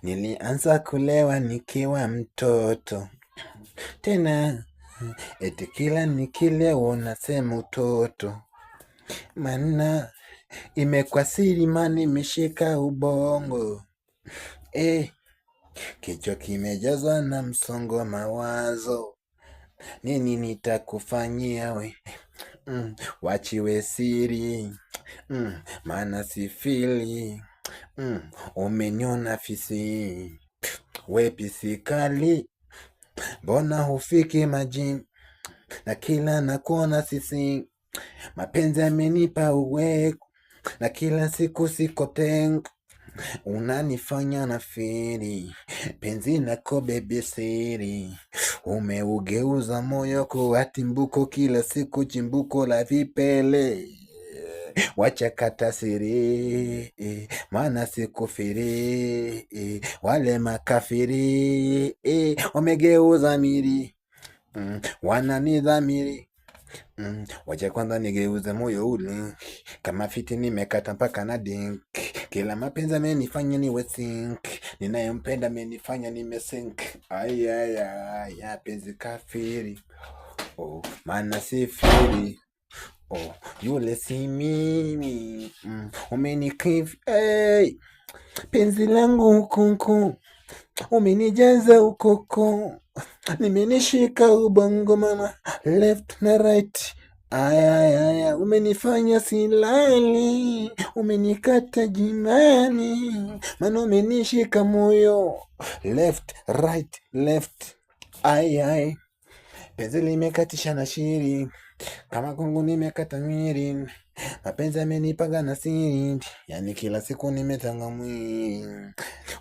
Nilianza kulewa nikiwa mtoto. Tena eti kila nikilewa nasema utoto. Maana imekuwa siri maana imeshika ubongo. Kichwa kimejazwa na msongo wa mawazo. Nini nitakufanyia we? Wachiwe siri. Maana sifili. Umeniona fisi. We pisikali. Mbona hufiki majini? Na kila nakuona sisi. Mapenzi yamenipa uweku. Na kila siku siko tengu. Unanifanya na firi. Penzi lako bebe siri. Umeugeuza moyo kuwa timbuko kila siku chimbuko la vipele. Wacha kata siri. Maana sikufiri. Wale makafiri. Wamegeuza miri. Wananidhamiri. Wacha kwanza nigeuze moyo ule. Kama fiti nimekata mpaka na dink. Kila mapenzi amenifanya niwe sink. Ninayempenda amenifanya nimesink. Aya penzi kafiri. Maana sifiri. Yule si mimi. Umenikivi. Penzi langu hukuku. Umenijaza ukoko. Nimenishika ubongo mama. Left na right. Aya umenifanya silali. Umenikata jimani. Maana umenishika moyo. Left, right, left. Aya penzi limekatisha na shiri. Kama kungu nimekata mwiri. Mapenzi amenipaga na siri. Yani kila siku nimetanga mwiri.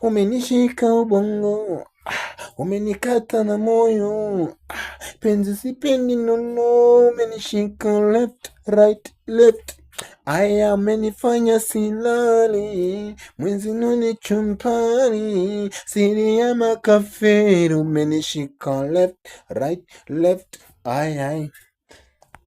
Umenishika ubongo. Umenikata na moyo. Penzi sipendi nono. Umenishika left, right, left. Aya umenifanya silali. Mwenzi nuni chumpani. Siri ya makafiri. Umenishika left, right, left. Aya